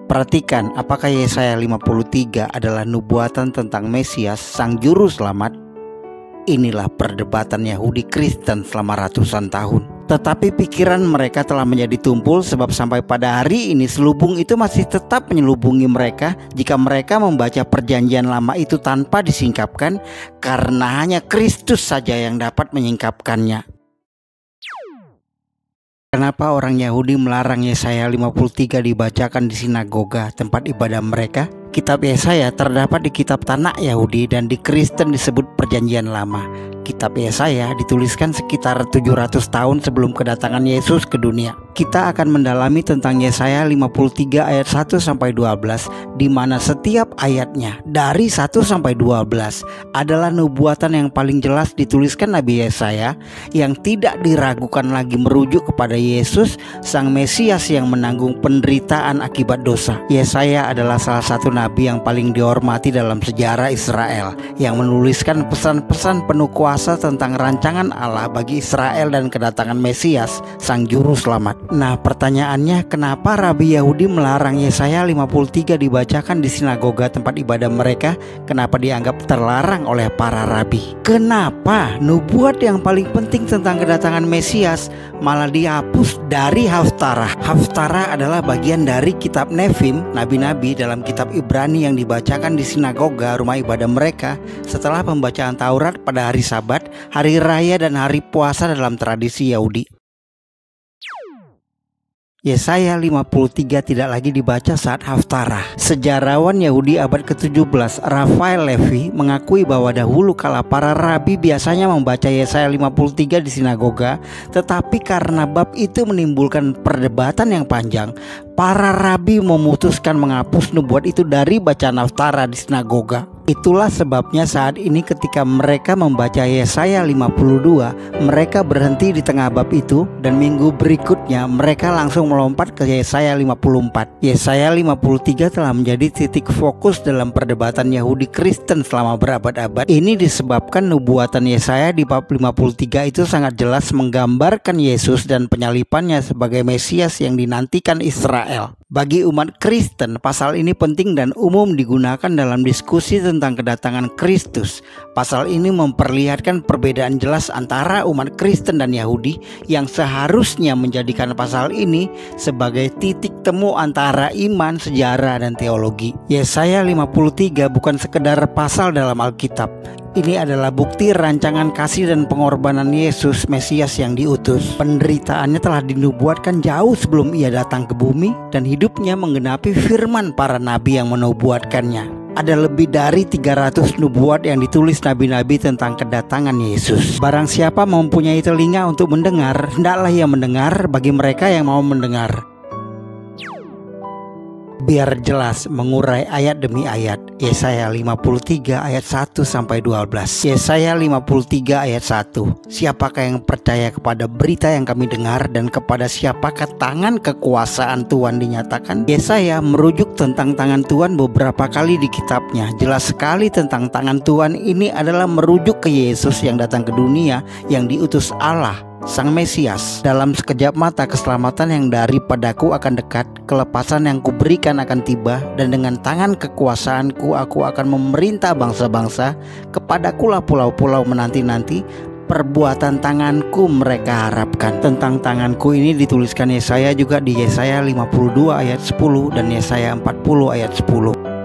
Perhatikan, apakah Yesaya 53 adalah nubuatan tentang Mesias, Sang Juru Selamat? Inilah perdebatan Yahudi Kristen selama ratusan tahun. Tetapi pikiran mereka telah menjadi tumpul, sebab sampai pada hari ini selubung itu masih tetap menyelubungi mereka jika mereka membaca perjanjian lama itu tanpa disingkapkan, karena hanya Kristus saja yang dapat menyingkapkannya. Kenapa orang Yahudi melarang Yesaya 53 dibacakan di sinagoga, tempat ibadah mereka? Kitab Yesaya terdapat di kitab Tanakh Yahudi dan di Kristen disebut Perjanjian Lama. Kitab Yesaya dituliskan sekitar 700 tahun sebelum kedatangan Yesus ke dunia. Kita akan mendalami tentang Yesaya 53 ayat 1 sampai 12, di mana setiap ayatnya dari 1 sampai 12 adalah nubuatan yang paling jelas dituliskan Nabi Yesaya, yang tidak diragukan lagi merujuk kepada Yesus, Sang Mesias yang menanggung penderitaan akibat dosa. Yesaya adalah salah satu nabi yang paling dihormati dalam sejarah Israel, yang menuliskan pesan-pesan penuh kuasa tentang rancangan Allah bagi Israel dan kedatangan Mesias, Sang Juru Selamat. Nah, pertanyaannya, kenapa Rabi Yahudi melarang Yesaya 53 dibacakan di sinagoga tempat ibadah mereka? Kenapa dianggap terlarang oleh para rabi? Kenapa nubuat yang paling penting tentang kedatangan Mesias malah dihapus dari Haftarah? Haftarah adalah bagian dari kitab Nevim, nabi-nabi dalam kitab Ibrani yang dibacakan di sinagoga, rumah ibadah mereka, setelah pembacaan Taurat pada hari Sabat, hari raya dan hari puasa dalam tradisi Yahudi. Yesaya 53 tidak lagi dibaca saat Haftarah. Sejarawan Yahudi abad ke-17 Raphael Levi mengakui bahwa dahulu kala para rabi biasanya membaca Yesaya 53 di sinagoga, tetapi karena bab itu menimbulkan perdebatan yang panjang, para rabi memutuskan menghapus nubuat itu dari bacaan Haftarah di sinagoga. Itulah sebabnya saat ini ketika mereka membaca Yesaya 52, mereka berhenti di tengah bab itu, dan minggu berikutnya mereka langsung melompat ke Yesaya 54. Yesaya 53 telah menjadi titik fokus dalam perdebatan Yahudi Kristen selama berabad-abad. Ini disebabkan nubuatan Yesaya di bab 53 itu sangat jelas menggambarkan Yesus dan penyalipannya sebagai Mesias yang dinantikan Israel. Bagi umat Kristen, pasal ini penting dan umum digunakan dalam diskusi tentang kedatangan Kristus. Pasal ini memperlihatkan perbedaan jelas antara umat Kristen dan Yahudi, yang seharusnya menjadikan pasal ini sebagai titik temu antara iman, sejarah, dan teologi. Yesaya 53 bukan sekedar pasal dalam Alkitab. Ini adalah bukti rancangan kasih dan pengorbanan Yesus, Mesias yang diutus. Penderitaannya telah dinubuatkan jauh sebelum ia datang ke bumi, dan hidupnya menggenapi firman para nabi yang menubuatkannya. Ada lebih dari 300 nubuat yang ditulis nabi-nabi tentang kedatangan Yesus. Barang siapa mempunyai telinga untuk mendengar, hendaklah ia mendengar bagi mereka yang mau mendengar. Biar jelas mengurai ayat demi ayat. Yesaya 53 ayat 1 sampai 12. Yesaya 53 ayat 1. Siapakah yang percaya kepada berita yang kami dengar, dan kepada siapakah tangan kekuasaan Tuhan dinyatakan? Yesaya merujuk tentang tangan Tuhan beberapa kali di kitabnya. Jelas sekali tentang tangan Tuhan ini adalah merujuk ke Yesus yang datang ke dunia, yang diutus Allah, Sang Mesias. Dalam sekejap mata keselamatan yang daripadaku akan dekat, kelepasan yang kuberikan akan tiba, dan dengan tangan kekuasaanku aku akan memerintah bangsa-bangsa. Kepadakulah pulau-pulau menanti-nanti, perbuatan tanganku mereka harapkan. Tentang tanganku ini dituliskan Yesaya juga di Yesaya 52 ayat 10 dan Yesaya 40 ayat 10.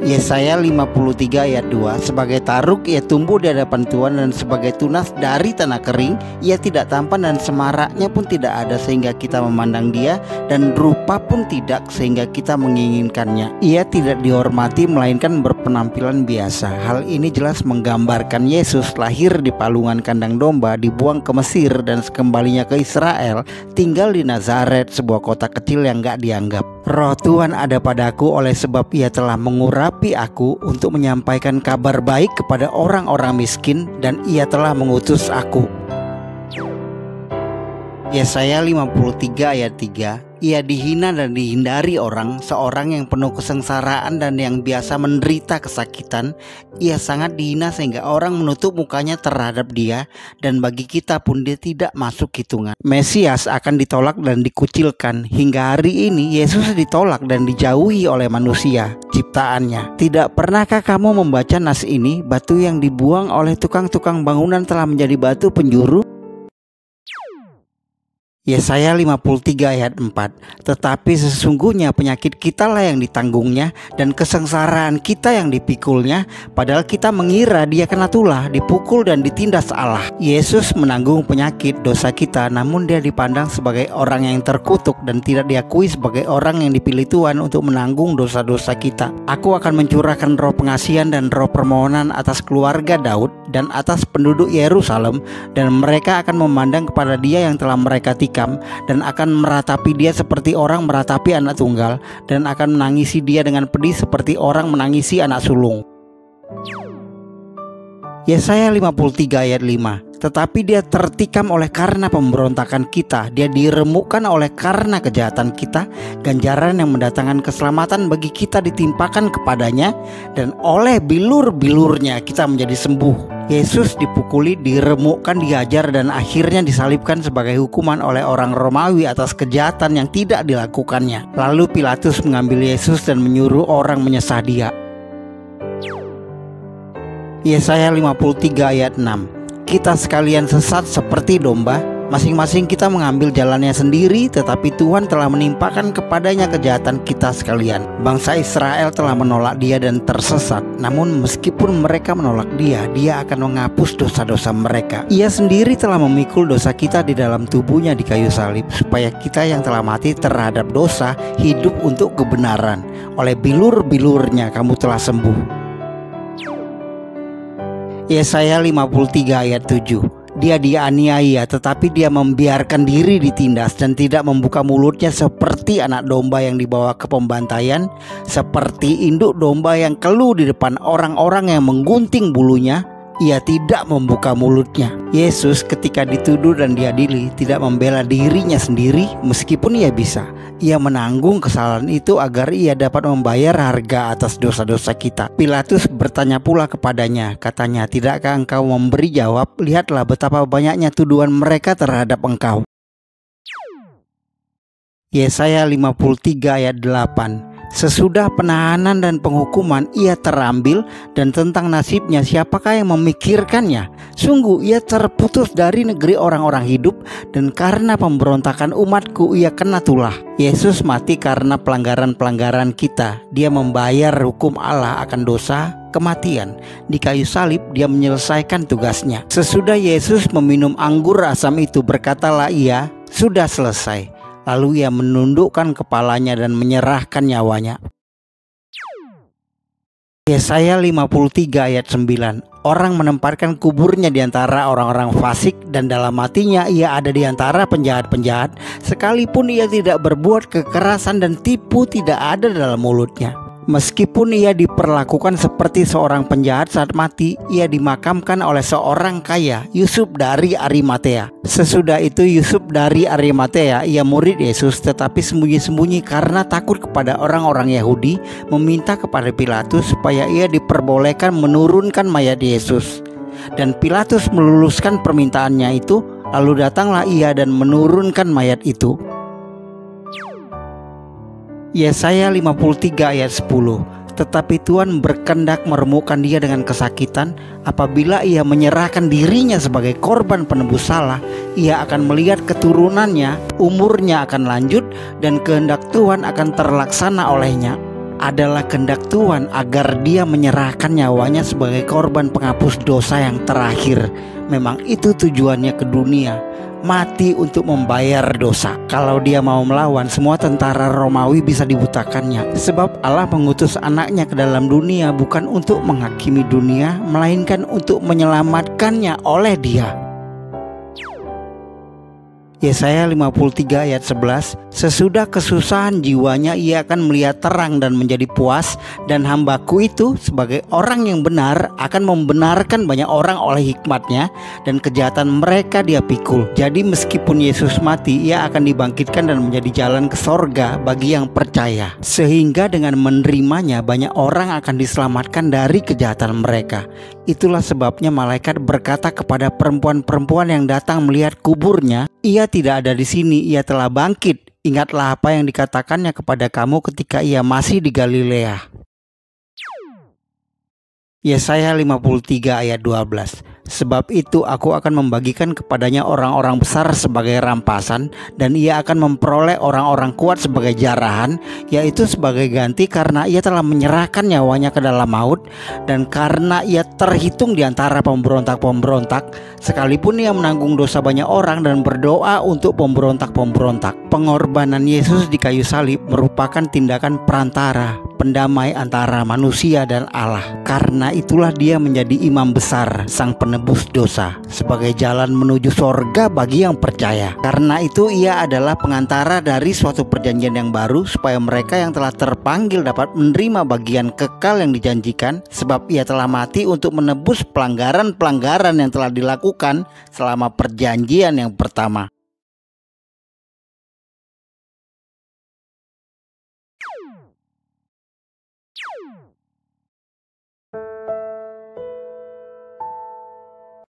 Yesaya 53 ayat 2. Sebagai taruk ia tumbuh di hadapan Tuhan, dan sebagai tunas dari tanah kering. Ia tidak tampan dan semaraknya pun tidak ada sehingga kita memandang dia, dan rupa pun tidak sehingga kita menginginkannya. Ia tidak dihormati melainkan berpenampilan biasa. Hal ini jelas menggambarkan Yesus lahir di palungan kandang domba, dibuang ke Mesir, dan sekembalinya ke Israel tinggal di Nazaret, sebuah kota kecil yang gak dianggap. Roh Tuhan ada padaku, oleh sebab ia telah mengurapi aku untuk menyampaikan kabar baik kepada orang-orang miskin, dan ia telah mengutus aku. Yesaya 53 ayat 3, ia dihina dan dihindari orang, seorang yang penuh kesengsaraan dan yang biasa menderita kesakitan. Ia sangat dihina sehingga orang menutup mukanya terhadap dia, dan bagi kita pun dia tidak masuk hitungan. Mesias akan ditolak dan dikucilkan. Hingga hari ini Yesus ditolak dan dijauhi oleh manusia ciptaannya. Tidak pernahkah kamu membaca nas ini? Batu yang dibuang oleh tukang-tukang bangunan telah menjadi batu penjuru. Yesaya 53 ayat 4, tetapi sesungguhnya penyakit kita lah yang ditanggungnya dan kesengsaraan kita yang dipikulnya, padahal kita mengira dia kena tulah, dipukul dan ditindas Allah. Yesus menanggung penyakit dosa kita, namun dia dipandang sebagai orang yang terkutuk dan tidak diakui sebagai orang yang dipilih Tuhan untuk menanggung dosa-dosa kita. Aku akan mencurahkan roh pengasihan dan roh permohonan atas keluarga Daud dan atas penduduk Yerusalem, dan mereka akan memandang kepada dia yang telah mereka dan akan meratapi dia seperti orang meratapi anak tunggal, dan akan menangisi dia dengan pedih seperti orang menangisi anak sulung. Yesaya 53 ayat 5, tetapi dia tertikam oleh karena pemberontakan kita, dia diremukkan oleh karena kejahatan kita, ganjaran yang mendatangkan keselamatan bagi kita ditimpakan kepadanya, dan oleh bilur-bilurnya kita menjadi sembuh. Yesus dipukuli, diremukkan, diajar, dan akhirnya disalibkan sebagai hukuman oleh orang Romawi atas kejahatan yang tidak dilakukannya. Lalu Pilatus mengambil Yesus dan menyuruh orang menyesah dia. Yesaya 53 ayat 6, kita sekalian sesat seperti domba, masing-masing kita mengambil jalannya sendiri, tetapi Tuhan telah menimpakan kepadanya kejahatan kita sekalian. Bangsa Israel telah menolak dia dan tersesat, namun meskipun mereka menolak dia, dia akan menghapus dosa-dosa mereka. Ia sendiri telah memikul dosa kita di dalam tubuhnya di kayu salib, supaya kita yang telah mati terhadap dosa hidup untuk kebenaran. Oleh bilur-bilurnya kamu telah sembuh. Yesaya 53 ayat 7, dia dianiaya tetapi dia membiarkan diri ditindas dan tidak membuka mulutnya, seperti anak domba yang dibawa ke pembantaian, seperti induk domba yang keluh di depan orang-orang yang menggunting bulunya, ia tidak membuka mulutnya. Yesus ketika dituduh dan diadili tidak membela dirinya sendiri, meskipun ia bisa. Ia menanggung kesalahan itu agar ia dapat membayar harga atas dosa-dosa kita. Pilatus bertanya pula kepadanya, katanya, tidakkah engkau memberi jawab? Lihatlah betapa banyaknya tuduhan mereka terhadap engkau. Yesaya 53 ayat 8, sesudah penahanan dan penghukuman ia terambil, dan tentang nasibnya siapakah yang memikirkannya? Sungguh ia terputus dari negeri orang-orang hidup, dan karena pemberontakan umatku ia kena tulah. Yesus mati karena pelanggaran-pelanggaran kita. Dia membayar hukum Allah akan dosa kematian. Di kayu salib dia menyelesaikan tugasnya. Sesudah Yesus meminum anggur asam itu, berkatalah ia, sudah selesai. Lalu ia menundukkan kepalanya dan menyerahkan nyawanya. Yesaya 53 ayat 9, orang menempatkan kuburnya di antara orang-orang fasik, dan dalam hatinya ia ada di antara penjahat-penjahat, sekalipun ia tidak berbuat kekerasan dan tipu tidak ada dalam mulutnya. Meskipun ia diperlakukan seperti seorang penjahat saat mati, ia dimakamkan oleh seorang kaya, Yusuf dari Arimatea. Sesudah itu Yusuf dari Arimatea, ia murid Yesus, tetapi sembunyi-sembunyi karena takut kepada orang-orang Yahudi, meminta kepada Pilatus supaya ia diperbolehkan menurunkan mayat Yesus. Dan Pilatus meluluskan permintaannya itu, lalu datanglah ia dan menurunkan mayat itu. Yesaya 53 ayat 10, tetapi Tuhan berkehendak meremukkan dia dengan kesakitan. Apabila ia menyerahkan dirinya sebagai korban penebus salah, ia akan melihat keturunannya, umurnya akan lanjut, dan kehendak Tuhan akan terlaksana olehnya. Adalah kehendak Tuhan agar dia menyerahkan nyawanya sebagai korban penghapus dosa yang terakhir. Memang itu tujuannya ke dunia, mati untuk membayar dosa. Kalau dia mau melawan, semua tentara Romawi bisa dibutakannya. Sebab Allah mengutus anaknya ke dalam dunia bukan untuk menghakimi dunia, melainkan untuk menyelamatkannya oleh dia. Yesaya 53 ayat 11, sesudah kesusahan jiwanya ia akan melihat terang dan menjadi puas, dan hambaku itu sebagai orang yang benar akan membenarkan banyak orang oleh hikmatnya, dan kejahatan mereka dia pikul. Jadi meskipun Yesus mati, ia akan dibangkitkan dan menjadi jalan ke sorga bagi yang percaya. Sehingga dengan menerimanya banyak orang akan diselamatkan dari kejahatan mereka. Itulah sebabnya malaikat berkata kepada perempuan-perempuan yang datang melihat kuburnya, ia tidak ada di sini, ia telah bangkit. Ingatlah apa yang dikatakannya kepada kamu ketika ia masih di Galilea. Yesaya 53 ayat 12. Sebab itu aku akan membagikan kepadanya orang-orang besar sebagai rampasan, dan ia akan memperoleh orang-orang kuat sebagai jarahan, yaitu sebagai ganti karena ia telah menyerahkan nyawanya ke dalam maut, dan karena ia terhitung di antara pemberontak-pemberontak, sekalipun ia menanggung dosa banyak orang dan berdoa untuk pemberontak-pemberontak. Pengorbanan Yesus di kayu salib merupakan tindakan perantara, pendamai antara manusia dan Allah. Karena itulah dia menjadi imam besar, sang penebus dosa, sebagai jalan menuju sorga bagi yang percaya. Karena itu ia adalah pengantara dari suatu perjanjian yang baru, supaya mereka yang telah terpanggil dapat menerima bagian kekal yang dijanjikan, sebab ia telah mati untuk menebus pelanggaran-pelanggaran yang telah dilakukan selama perjanjian yang pertama.